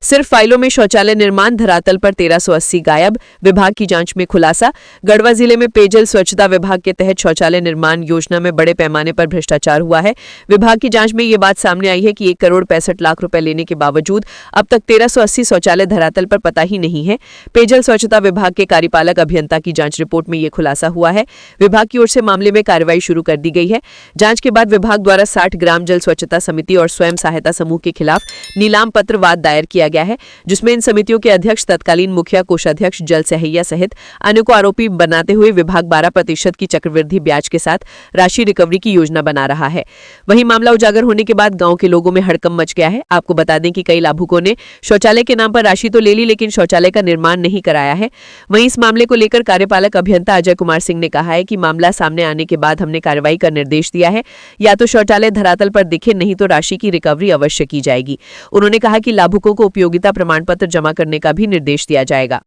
सिर्फ फाइलों में शौचालय निर्माण, धरातल पर 1380 गायब, विभाग की जांच में खुलासा। गढ़वा जिले में पेयजल स्वच्छता विभाग के तहत शौचालय निर्माण योजना में बड़े पैमाने पर भ्रष्टाचार हुआ है। विभाग की जांच में ये बात सामने आई है कि 1 करोड़ 65 लाख रुपए लेने के बावजूद अब तक 1380 शौचालय धरातल पर पता ही नहीं है। पेयजल स्वच्छता विभाग के कार्यपालक अभियंता की जांच रिपोर्ट में ये खुलासा हुआ है। विभाग की ओर से मामले में कार्रवाई शुरू कर दी गई है। जांच के बाद विभाग द्वारा 60 ग्राम जल स्वच्छता समिति और स्वयं सहायता समूह के खिलाफ नीलाम पत्र वाद दायर किया गया है, जिसमें इन समितियों के अध्यक्ष, तत्कालीन मुखिया, कोषाध्यक्ष जल सहैया सहित अन्य को आरोपी बनाते हुए विभाग 12% की चक्रवृद्धि ब्याज के साथ राशि रिकवरी की योजना बना रहा है। वहीं मामला उजागर होने के बाद गांव के लोगों में हड़कंप मच गया है। आपको बता दें कि कई लाभुकों ने शौचालय के नाम पर राशि तो ले ली, लेकिन शौचालय का निर्माण नहीं कराया है। वहीं इस मामले को लेकर कार्यपालक अभियंता अजय कुमार सिंह ने कहा है कि मामला सामने आने के बाद हमने कार्रवाई का निर्देश दिया है। या तो शौचालय धरातल पर दिखे, नहीं तो राशि की रिकवरी अवश्य की जाएगी। उन्होंने कहा कि लाभुकों को उपयोगिता प्रमाण पत्र जमा करने का भी निर्देश दिया जाएगा।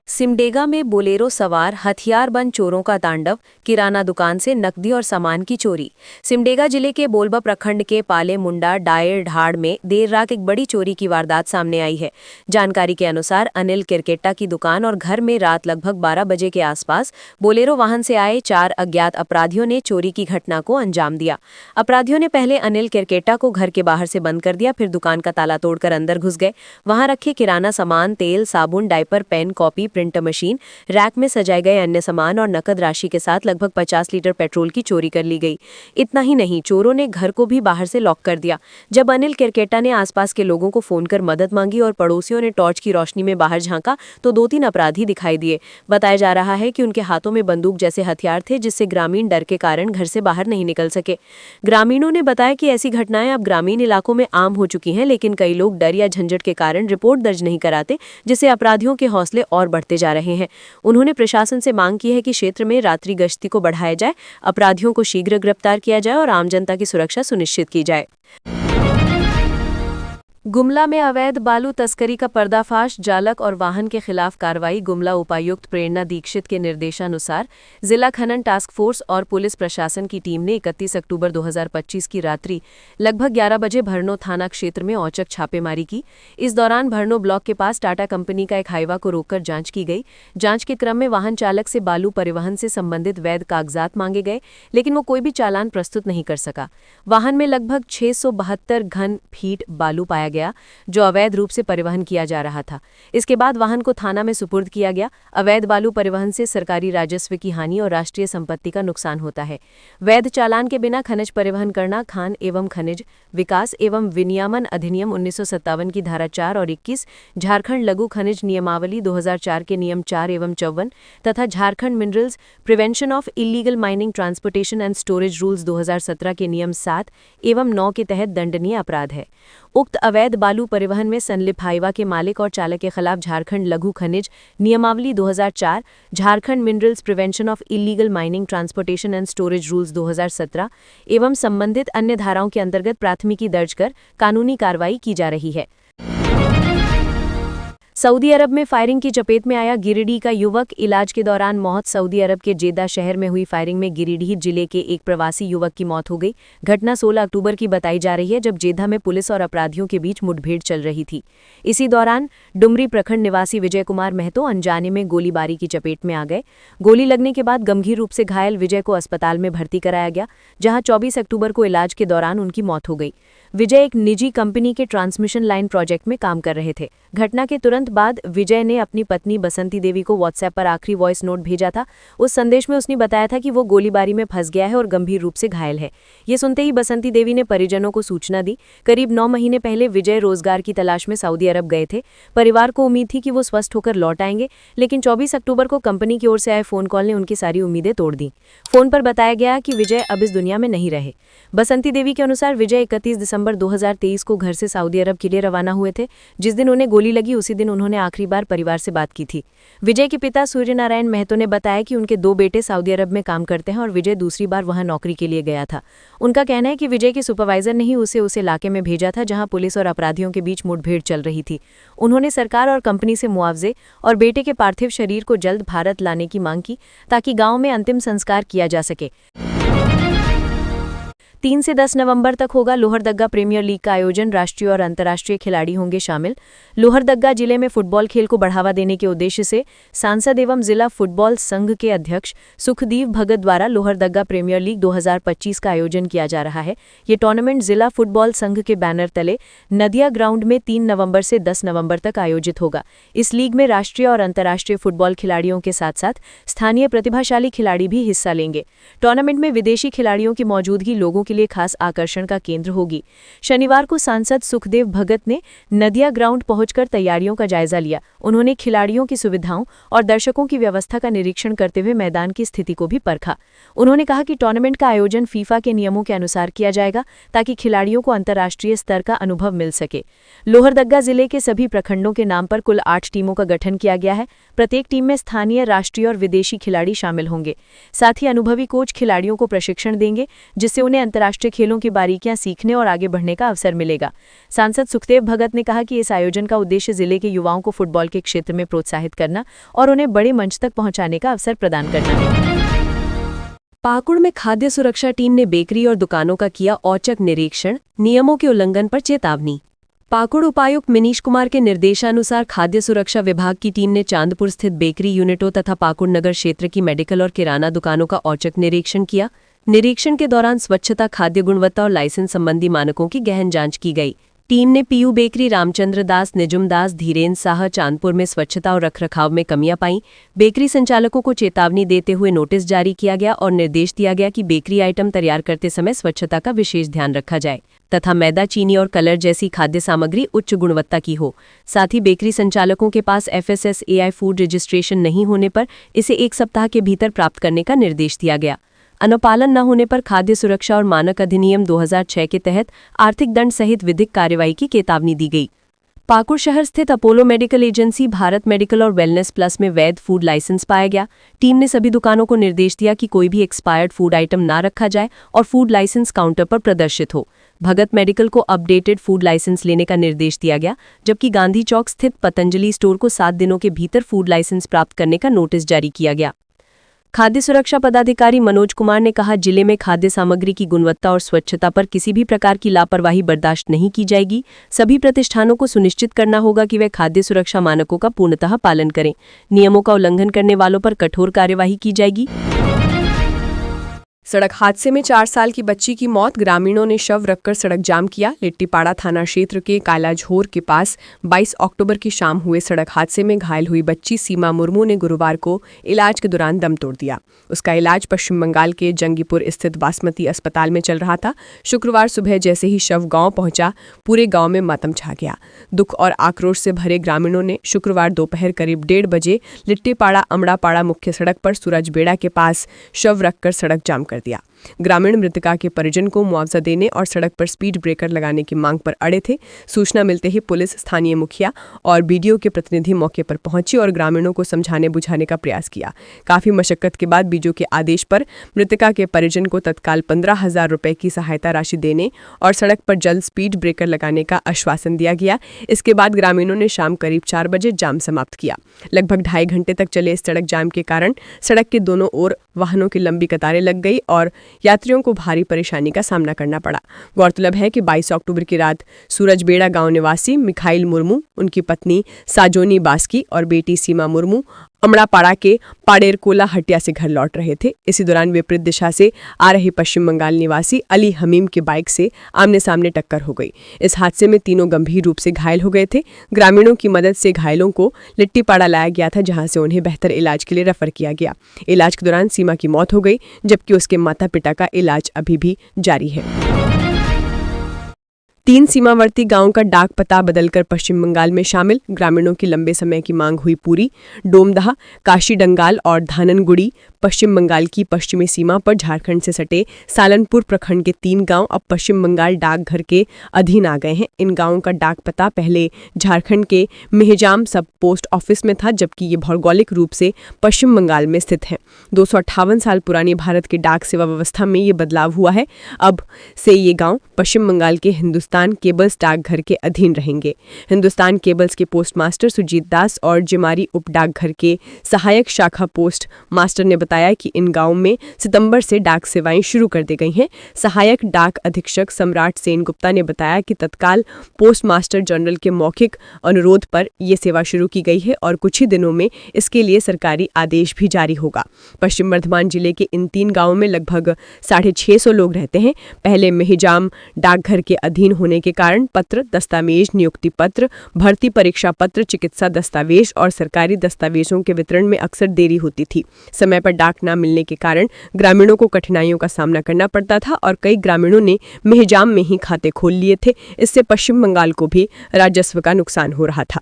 सिमडेगा में बोलेरो सवार हथियारबंद चोरों का तांडव, किराना दुकान से नकदी और सामान की चोरी। सिमडेगा जिले के बोलबा प्रखंड के पाले मुंडा डायर ढाड़ में देर रात एक बड़ी चोरी की वारदात सामने आई है। जानकारी के अनुसार अनिल किरकेटा की दुकान और घर में रात लगभग 12 बजे के आसपास बोलेरो वाहन से आए 4 अज्ञात अपराधियों ने चोरी की घटना को अंजाम दिया। अपराधियों ने पहले अनिल किरकेटा को घर के बाहर से बंद कर दिया, फिर दुकान का ताला तोड़कर अंदर घुस गए। वहां रखे किराना सामान, तेल, साबुन, diaper, pen, copy, printer machine, rack में सजाए गए अन्य सामान और नकद राशि के साथ लगभग 50 लीटर पेट्रोल की चोरी कर ली गई। इतना ही नहीं, चोरों ने घर को भी बाहर से लॉक कर दिया। जब अनिल किरकेटा ने आसपास के लोगों को फोन कर मदद मांगी और पड़ोसियों ने टॉर्च की रोशनी में बाहर झांका तो 2-3 अपराधी दिखाई दिए। बताया जा रहा है कि उनके हाथों में बंदूक जैसे हथियार थे, जिससे ग्रामीण डर के कारण घर से बाहर नहीं निकल सके। ग्रामीणों ने बताया कि ऐसी घटनाएं अब ग्रामीण इलाकों में आम हो चुकी हैं, लेकिन कई लोग डर या झंझट के कारण रिपोर्ट दर्ज नहीं कराते, जिससे अपराधियों के हौसले और बढ़ते जा रहे हैं। उन्होंने प्रशासन से मांग की है कि क्षेत्र में रात्रि गश्ती को बढ़ाया जाए, अपराधियों को शीघ्र गिरफ्तार किया जाए और आम जनता की सुरक्षा सुनिश्चित की जाए। गुमला में अवैध बालू तस्करी का पर्दाफाश, चालक और वाहन के खिलाफ कार्रवाई। गुमला उपायुक्त प्रेरणा दीक्षित के निर्देशानुसार जिला खनन टास्क फोर्स और पुलिस प्रशासन की टीम ने 31 अक्टूबर 2025 की रात्रि लगभग 11 बजे भरनो थाना क्षेत्र में औचक छापेमारी की। इस दौरान भरनो ब्लॉक के पास टाटा कंपनी का एक हाईवा को रोककर जांच की गई। जांच के क्रम में वाहन चालक से बालू परिवहन से संबंधित वैध कागजात मांगे गए, लेकिन वो कोई भी चालान प्रस्तुत नहीं कर सका। वाहन में लगभग 672 घन फीट बालू पाया गया, जो अवैध रूप से परिवहन किया जा रहा था। इसके बाद वाहन को थाना में सुपुर्द किया गया। अवैध बालू परिवहन से सरकारी राजस्व की हानि और राष्ट्रीय संपत्ति का नुकसान होता है। वैध चालान के बिना खनिज परिवहन करना खान एवं खनिज विकास एवं विनियमन अधिनियम 1957 की धारा 4 और 21, झारखंड लघु खनिज नियमावली 2004 के नियम 4 एवं 54 तथा Jharkhand minerals prevention of illegal mining transportation and storage rules 2017 के नियम 7 एवं 9 के तहत दंडनीय अपराध है। उक्त अवैध बालू परिवहन में संलिप्त हाईवा के मालिक और चालक के खिलाफ झारखंड लघु खनिज नियमावली 2004, Jharkhand minerals prevention of illegal mining transportation and storage rules 2017 एवं संबंधित अन्य धाराओं के अंतर्गत प्राथमिकी दर्ज कर कानूनी कार्रवाई की जा रही है। सऊदी अरब में फायरिंग की चपेट में आया गिरिडीह का युवक, इलाज के दौरान मौत। सऊदी अरब के जेद्दा शहर में हुई फायरिंग में गिरिडीह जिले के एक प्रवासी युवक की मौत हो गई। घटना 16 अक्टूबर की बताई जा रही है, जब जेद्दा में पुलिस और अपराधियों के बीच मुठभेड़ चल रही थी। इसी दौरान डुमरी प्रखंड निवासी विजय कुमार महतो अनजाने में गोलीबारी की चपेट में आ गए। गोली लगने के बाद गंभीर रूप से घायल विजय को अस्पताल में भर्ती कराया गया, जहां 24 अक्टूबर को इलाज के दौरान उनकी मौत हो गई। विजय एक निजी कंपनी के ट्रांसमिशन लाइन प्रोजेक्ट में काम कर रहे थे। घटना के तुरंत बाद विजय ने अपनी पत्नी बसंती देवी को व्हाट्सएप पर आखिरी वॉइस नोट भेजा था। उस संदेश में उसने बताया था कि वो गोलीबारी में फंस गया है और गंभीर रूप से घायल है। ये सुनते ही बसंती देवी ने परिजनों को सूचना दी। करीब 9 महीने पहले विजय रोजगार की तलाश में सऊदी अरब गए थे। परिवार को उम्मीद थी कि वो स्वस्थ होकर लौट आएंगे, लेकिन 24 अक्टूबर को कंपनी की ओर से आए फोन कॉल ने उनकी सारी उम्मीदें तोड़ दी। फोन पर बताया गया कि विजय अब इस दुनिया में नहीं रहे। बसंती देवी के अनुसार विजय 31 दिसंबर 2023 को घर से सऊदी अरब के लिए रवाना हुए थे। जिस दिन उन्हें गोली लगी उसी दिन उन्होंने आखिरी बार परिवार से बात की थी। विजय के पिता सूर्यनारायण महतो ने बताया कि उनके 2 बेटे सऊदी अरब में काम करते हैं और विजय दूसरी बार वहां नौकरी के लिए गया था। उनका कहना है कि विजय के सुपरवाइजर ने ही उसे उस इलाके में भेजा था जहां पुलिस और अपराधियों के बीच मुठभेड़ चल रही थी। उन्होंने सरकार और कंपनी से मुआवजे और बेटे के पार्थिव शरीर को जल्द भारत लाने की मांग की, ताकि गांव में अंतिम संस्कार किया जा सके। 3 से 10 नवंबर तक होगा लोहरदग्गा प्रीमियर लीग का आयोजन। राष्ट्रीय और अंतर्राष्ट्रीय खिलाड़ी होंगे शामिल। लोहरदग्गा जिले में फुटबॉल खेल को बढ़ावा देने के उद्देश्य से सांसद एवं जिला फुटबॉल संघ के अध्यक्ष सुखदेव भगत द्वारा लोहरदग्गा प्रीमियर लीग 2025 का आयोजन किया जा रहा है। ये टूर्नामेंट जिला फुटबॉल संघ के बैनर तले नदिया ग्राउंड में 3 नवंबर से 10 नवंबर तक आयोजित होगा। इस लीग में राष्ट्रीय और अंतर्राष्ट्रीय फुटबॉल खिलाड़ियों के साथ साथ स्थानीय प्रतिभाशाली खिलाड़ी भी हिस्सा लेंगे। टूर्नामेंट में विदेशी खिलाड़ियों की मौजूदगी लोगों के लिए खास आकर्षण का केंद्र होगी। शनिवार को सांसद सुखदेव भगत ने नदिया ग्राउंड पहुंचकर तैयारियों का जायजा लिया। उन्होंने खिलाड़ियों की सुविधाओं और दर्शकों की व्यवस्था का निरीक्षण करते हुए मैदान की स्थिति को भी परखा। उन्होंने कहा कि टूर्नामेंट का आयोजन फीफा के नियमों के अनुसार किया जाएगा, ताकि खिलाड़ियों को अंतर्राष्ट्रीय स्तर का अनुभव मिल सके। लोहरदग्गा जिले के सभी प्रखंडों के नाम पर कुल 8 टीमों का गठन किया गया है। प्रत्येक टीम में स्थानीय, राष्ट्रीय और विदेशी खिलाड़ी शामिल होंगे। साथ ही अनुभवी कोच खिलाड़ियों को प्रशिक्षण देंगे, जिससे उन्हें अंतर्राष्ट्रीय खेलों की बारीकियां सीखने और आगे बढ़ने का अवसर मिलेगा। सांसद सुखदेव भगत ने कहा कि इस आयोजन का उद्देश्य जिले के युवाओं को फुटबॉल के क्षेत्र में प्रोत्साहित करना और उन्हें बड़े मंच तक पहुंचाने का अवसर प्रदान करना है। पाकुड़ में खाद्य सुरक्षा टीम ने बेकरी और दुकानों का किया औचक निरीक्षण, नियमों के उल्लंघन पर चेतावनी। पाकुड़ उपायुक्त मनीष कुमार के निर्देशानुसार खाद्य सुरक्षा विभाग की टीम ने चांदपुर स्थित बेकरी यूनिटों तथा पाकुड़ नगर क्षेत्र की मेडिकल और किराना दुकानों का औचक निरीक्षण किया। निरीक्षण के दौरान स्वच्छता, खाद्य गुणवत्ता और लाइसेंस संबंधी मानकों की गहन जांच की गई। टीम ने पीयू बेकरी, रामचंद्र दास, निजुम दास, धीरेन्द्र साह, चांदपुर में स्वच्छता और रखरखाव में कमियां पाईं। बेकरी संचालकों को चेतावनी देते हुए नोटिस जारी किया गया और निर्देश दिया गया कि बेकरी आइटम तैयार करते समय स्वच्छता का विशेष ध्यान रखा जाए तथा मैदा, चीनी और कलर जैसी खाद्य सामग्री उच्च गुणवत्ता की हो। साथ ही बेकरी संचालकों के पास FSSAI फूड रजिस्ट्रेशन नहीं होने पर इसे 1 सप्ताह के भीतर प्राप्त करने का निर्देश दिया गया। अनुपालन न होने पर खाद्य सुरक्षा और मानक अधिनियम 2006 के तहत आर्थिक दंड सहित विधिक कार्रवाई की चेतावनी दी गई। पाकुड़ शहर स्थित Apollo medical agency Bharat medical और वेलनेस प्लस में वैध फूड लाइसेंस पाया गया। टीम ने सभी दुकानों को निर्देश दिया कि कोई भी एक्सपायर्ड फूड आइटम ना रखा जाए और फूड लाइसेंस काउंटर पर प्रदर्शित हो। भगत मेडिकल को अपडेटेड फूड लाइसेंस लेने का निर्देश दिया गया, जबकि गांधी चौक स्थित पतंजलि स्टोर को 7 दिनों के भीतर फूड लाइसेंस प्राप्त करने का नोटिस जारी किया गया। खाद्य सुरक्षा पदाधिकारी मनोज कुमार ने कहा, जिले में खाद्य सामग्री की गुणवत्ता और स्वच्छता पर किसी भी प्रकार की लापरवाही बर्दाश्त नहीं की जाएगी। सभी प्रतिष्ठानों को सुनिश्चित करना होगा कि वे खाद्य सुरक्षा मानकों का पूर्णतः पालन करें। नियमों का उल्लंघन करने वालों पर कठोर कार्यवाही की जाएगी। सड़क हादसे में 4 साल की बच्ची की मौत, ग्रामीणों ने शव रखकर सड़क जाम किया। लिट्टीपाड़ा थाना क्षेत्र के कालाझोर के पास 22 अक्टूबर की शाम हुए सड़क हादसे में घायल हुई बच्ची सीमा मुर्मू ने गुरुवार को इलाज के दौरान दम तोड़ दिया। उसका इलाज पश्चिम बंगाल के जंगीपुर स्थित बासमती अस्पताल में चल रहा था। शुक्रवार सुबह जैसे ही शव गांव पहुंचा, पूरे गांव में मातम छा गया। दुख और आक्रोश से भरे ग्रामीणों ने शुक्रवार दोपहर करीब 1:30 बजे लिट्टीपाड़ा अमड़ापाड़ा मुख्य सड़क पर सूरज बेड़ा के पास शव रखकर सड़क जाम कर दिया। ग्रामीण मृतका के परिजन को मुआवजा देने और सड़क पर स्पीड ब्रेकर लगाने की मांग पर अड़े थे। सूचना मिलते ही पुलिस, स्थानीय मुखिया और बीडीओ के प्रतिनिधि मौके पर पहुंचे और ग्रामीणों को समझाने बुझाने का प्रयास किया। काफी मशक्कत के बाद बीडीओ के आदेश पर मृतका के परिजन को तत्काल 15,000 रुपए की सहायता राशि देने और सड़क पर जल्द स्पीड ब्रेकर लगाने का आश्वासन दिया गया। इसके बाद ग्रामीणों ने शाम करीब 4 बजे जाम समाप्त किया। लगभग 2.5 घंटे तक चले इस सड़क जाम के कारण सड़क के दोनों ओर वाहनों की लंबी कतारें लग गई और यात्रियों को भारी परेशानी का सामना करना पड़ा। गौरतलब है कि 22 अक्टूबर की रात सूरजबेड़ा गांव निवासी मिखाइल मुर्मू, उनकी पत्नी साजोनी बास्की और बेटी सीमा मुर्मू अमड़ापाड़ा के पाड़ेरकोला हटिया से घर लौट रहे थे। इसी दौरान विपरीत दिशा से आ रही पश्चिम बंगाल निवासी अली हमीम की बाइक से आमने सामने टक्कर हो गई। इस हादसे में तीनों गंभीर रूप से घायल हो गए थे। ग्रामीणों की मदद से घायलों को लिट्टीपाड़ा लाया गया था, जहां से उन्हें बेहतर इलाज के लिए रेफर किया गया। इलाज के दौरान सीमा की मौत हो गई, जबकि उसके माता पिता का इलाज अभी भी जारी है। 3 सीमावर्ती गांव का डाक पता बदलकर पश्चिम बंगाल में शामिल, ग्रामीणों की लंबे समय की मांग हुई पूरी। डोमदाह, काशीडंगाल और धाननगुड़ी पश्चिम बंगाल की पश्चिमी सीमा पर झारखंड से सटे सालनपुर प्रखंड के 3 गांव अब पश्चिम बंगाल डाकघर के अधीन आ गए हैं। इन गांवों का डाक पता पहले झारखंड के मेहजाम सब पोस्ट ऑफिस में था, जबकि ये भौगोलिक रूप से पश्चिम बंगाल में स्थित है। 258 साल पुरानी भारत की डाक सेवा व्यवस्था में ये बदलाव हुआ है। अब से ये गांव पश्चिम बंगाल के हिंदुस्तान केबल्स डाकघर के अधीन रहेंगे। हिंदुस्तान केबल्स के पोस्ट मास्टर सुजीत दास और जिमारी उप डाकघर के सहायक शाखा पोस्ट मास्टर ने बताया कि इन गांवों में सितंबर से डाक सेवाएं शुरू कर दी गई हैं। सहायक डाक अधीक्षक सम्राट सेन गुप्ता ने बताया कि तत्काल पोस्ट मास्टर जनरल के मौखिक अनुरोध पर यह सेवा शुरू की गई है और कुछ ही दिनों में इसके लिए सरकारी आदेश भी जारी होगा। पश्चिम बर्धमान जिले के इन 3 गांवों में लगभग 650 लोग रहते हैं। पहले मेहजाम डाकघर के अधीन होने के कारण पत्र, दस्तावेज, नियुक्ति पत्र, भर्ती परीक्षा पत्र, चिकित्सा दस्तावेज और सरकारी दस्तावेजों के वितरण में अक्सर देरी होती थी। समय पर डाक न मिलने के कारण ग्रामीणों को कठिनाइयों का सामना करना पड़ता था और कई ग्रामीणों ने मेहजाम में ही खाते खोल लिए थे। इससे पश्चिम बंगाल को भी राजस्व का नुकसान हो रहा था।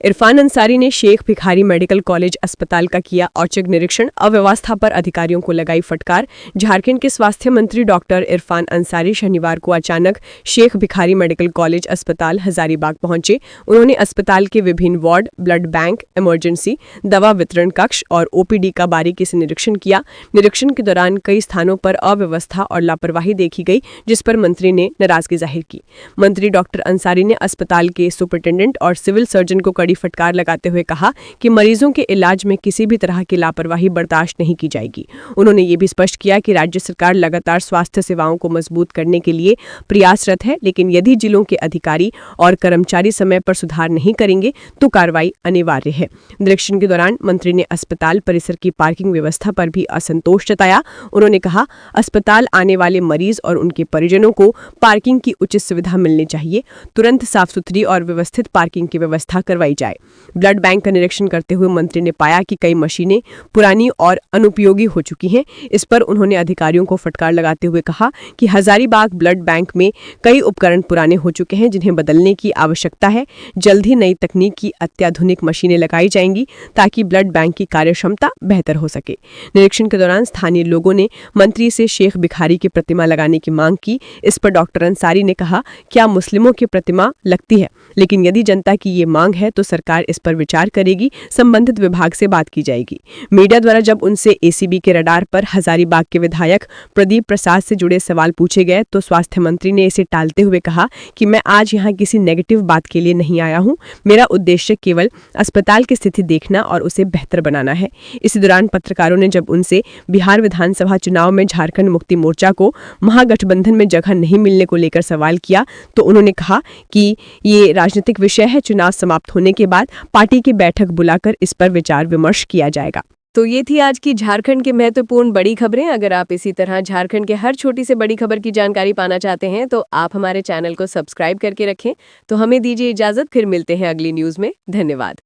इरफान अंसारी ने शेख भिखारी मेडिकल कॉलेज अस्पताल का किया औचक निरीक्षण, अव्यवस्था पर अधिकारियों को लगाई फटकार। झारखंड के स्वास्थ्य मंत्री डॉक्टर इरफान अंसारी शनिवार को अचानक शेख भिखारी मेडिकल कॉलेज अस्पताल हजारीबाग पहुंचे। उन्होंने अस्पताल के विभिन्न वार्ड, ब्लड बैंक, इमरजेंसी, दवा वितरण कक्ष और ओपीडी का बारीकी से निरीक्षण किया। निरीक्षण के दौरान कई स्थानों पर अव्यवस्था और लापरवाही देखी गई, जिस पर मंत्री ने नाराजगी जाहिर की। मंत्री डॉक्टर अंसारी ने अस्पताल के सुपरिटेंडेंट और सिविल सर्जन को फटकार लगाते हुए कहा कि मरीजों के इलाज में किसी भी तरह की लापरवाही बर्दाश्त नहीं की जाएगी। उन्होंने ये भी स्पष्ट किया कि राज्य सरकार लगातार स्वास्थ्य सेवाओं को मजबूत करने के लिए प्रयासरत है, लेकिन यदि जिलों के अधिकारी और कर्मचारी समय पर सुधार नहीं करेंगे तो कार्रवाई अनिवार्य है। निरीक्षण के दौरान मंत्री ने अस्पताल परिसर की पार्किंग व्यवस्था पर भी असंतोष जताया। उन्होंने कहा, अस्पताल आने वाले मरीज और उनके परिजनों को पार्किंग की उचित सुविधा मिलनी चाहिए। तुरंत साफ सुथरी और व्यवस्थित पार्किंग की व्यवस्था करवाई जाए। ब्लड बैंक का निरीक्षण करते हुए मंत्री ने पाया कि कई मशीनें पुरानी और अनुपयोगी हो चुकी हैं। इस पर उन्होंने अधिकारियों को फटकार लगाते हुए कहा कि हजारीबाग ब्लड बैंक में कई उपकरण पुराने हो चुके हैं जिन्हें बदलने की आवश्यकता है। जल्द ही नई तकनीक की अत्याधुनिक मशीनें लगाई जाएंगी ताकि ब्लड बैंक की कार्यक्षमता बेहतर हो सके। निरीक्षण के दौरान स्थानीय लोगों ने मंत्री से शेख भिखारी की प्रतिमा लगाने की मांग की। इस पर डॉक्टर अंसारी ने कहा, क्या मुस्लिमों की प्रतिमा लगती है, लेकिन यदि जनता की ये मांग है तो सरकार इस पर विचार करेगी, संबंधित विभाग से बात की जाएगी। मीडिया द्वारा जब उनसे एसीबी के रडार पर हजारीबाग के विधायक प्रदीप प्रसाद से जुड़े सवाल पूछे गए तो स्वास्थ्य मंत्री ने इसे टालते हुए कहा कि मैं आज यहाँ किसी नेगेटिव बात के लिए नहीं आया हूँ। मेरा उद्देश्य केवल अस्पताल की स्थिति देखना और उसे बेहतर बनाना है। इसी दौरान पत्रकारों ने जब उनसे बिहार विधानसभा चुनाव में झारखंड मुक्ति मोर्चा को महागठबंधन में जगह नहीं मिलने को लेकर सवाल किया तो उन्होंने कहा कि ये राजनीतिक विषय है। चुनाव समाप्त होने के बाद पार्टी की बैठक बुलाकर इस पर विचार विमर्श किया जाएगा। तो ये थी आज की झारखंड की महत्वपूर्ण बड़ी खबरें। अगर आप इसी तरह झारखंड के हर छोटी से बड़ी खबर की जानकारी पाना चाहते हैं तो आप हमारे चैनल को सब्सक्राइब करके रखें। तो हमें दीजिए इजाजत, फिर मिलते हैं अगली न्यूज में। धन्यवाद।